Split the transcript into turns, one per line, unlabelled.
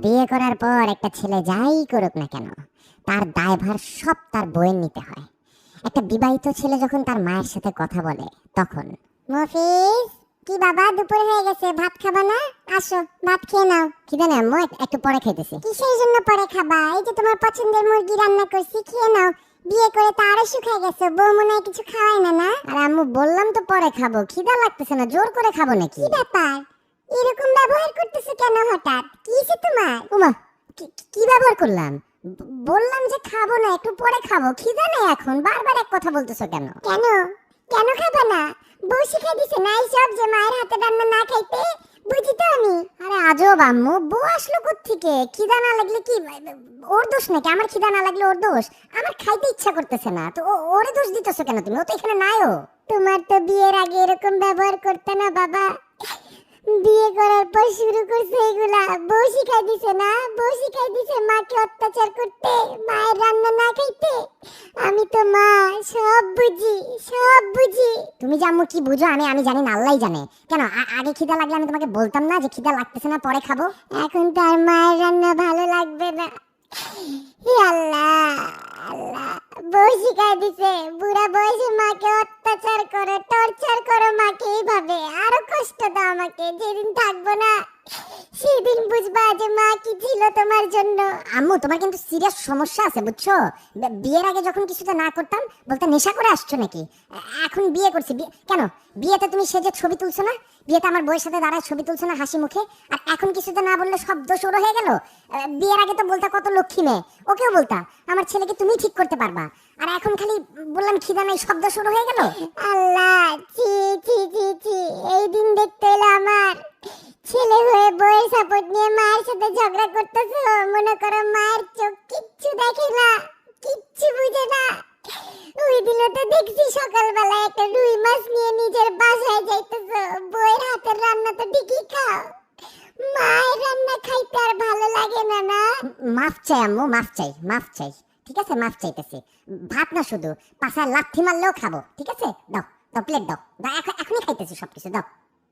বিয়ে করার পর একটা ছেলে যাই করুক না কেন, তার দায়ভার সব তার বউয়ের নিতে হয়। একটা বিবাহিত ছেলে যখন তার মায়ের সাথে কথা বলে তখন, মফিজ, কি বাবা, দুপুর হয়ে গেছে, ভাত খাবা না? আসো, ভাত খেয়ে নাও। খিদে নেই আম্মু, একটু পরে খাইতেছি। কিসের জন্য পরে খাবা? এই যে তোমার পছন্দের মুরগি রান্না করছি, খেয়ে নাও। বিয়ে করে তো আরো শুকায় গেছে, বউ মনে হয় কিছু খাওয়ায় না। না আর আম্মু, বললাম তো পরে খাবো, খিদা লাগতেছে না, জোর করে খাবো নাকি? কি ব্যাপার, এরকম ব্যবহার করতেছো কেন হঠাৎ? কি হইছে তোমার? ওমা, কি ব্যবহার করলাম? বললাম যে খাবো না, একটু পরে খাবো, খিদা নেই এখন, বারবার এক কথা বলতেছো কেন? কেন কেন খাবে না? বউ শিখাই দিছে না এইসব, যে মায়ের হাতে রান্না না খাইতে? বুঝি তো আমি। আরে আজব আম্মু, বউ আসলো কোত্থেকে? খিদা না লাগলে কি ওর দোষ নাকি? আমার খিদা না লাগলে ওর দোষ? আমার খাইতে ইচ্ছা করতেছে না তো ওরে দোষ দিতেছো কেন তুমি? ও তো এখানে নাইও। তোমার তো বিয়ের আগে এরকম ব্যবহার করতে না বাবা, বিয়ে করার পর শুরু করছে এগুলা। বউ শিখাই দিছে না? বউ শিখাই দিছে মাকে অত্যাচার করতে, মায়ের রান্না না খাইতে। আমি তো মা, সব বুঝি, সব বুঝি। তুমি যে আম্মু কি বুঝো আমি জানি না, আল্লাহই জানে। কেন আগে খিদা লাগলে আমি তোমাকে বলতাম না যে খিদা লাগতেছে না, পরে খাবো? এখন তার মায়ের রান্না ভালো লাগবে না। হে আল্লাহ, আল্লাহ, বউ শিখাই দিছে বুড়া বয়সে মাকে অত্যাচার করো, টর্চার করো মাকে এইভাবে, আরো কষ্ট দাও আমাকে। যেদিন থাকবো না সেদিন বুঝবা যে মা কি ছিল তোমার জন্য। আম্মু, তোমার কিন্তু সিরিয়াস সমস্যা আছে বুঝছো? বিয়ের আগে যখন কিছুতে না করতাম বলতে নেশা করে আসছো নাকি? এখন বিয়ে করছি, কেন বিয়েতে তুমি সেজে ছবি তুলছো না? বিয়েতে আমার বউয়ের সাথে দাঁড়ায় ছবি তুলছো না হাসি মুখে? আর এখন কিছুতে না বললে সব দোষ ওর হয়ে গেল? বিয়ের আগে তো বলতা কত লক্ষ্মী মেয়ে, ওকেও বলতা আমার ছেলেকে তুমি ঠিক করতে পারবা, আর এখন খালি বললাম খিদা নাই, সব দোষ ওর হয়ে গেল। আল্লাহ, ছি ছি ছি ছি, এই দিন দেখতে এলো আমার। ছেলে হয়ে বউয়ের সাপোর্ট নিয়ে মায়ের সাথে ঝগড়া করতেছো। মনে করো মায়ের চোখ কিচ্ছু দেখে না, কিচ্ছু বুঝে না। ওই দিনও তো দেখছি সকালবেলা একটা রুই মাছ নিয়ে নিজের বাসায় যাইতেছো, বউয়ের হাতের রান্না তো ঠিকই খাও, মায়ের রান্না খাইতে আর ভালো লাগে না। না, মাফ চাই আম্মু, মাফ চাই, মাফ চাই। ঠিক আছে, মাফ চাইতেছি। ভাত না, শুধু পাছায় লাথি মারলেও খাবো। ঠিক আছে, দাও দাও, প্লেট দাও, এখনই খাইতেছি সবকিছু, দাও।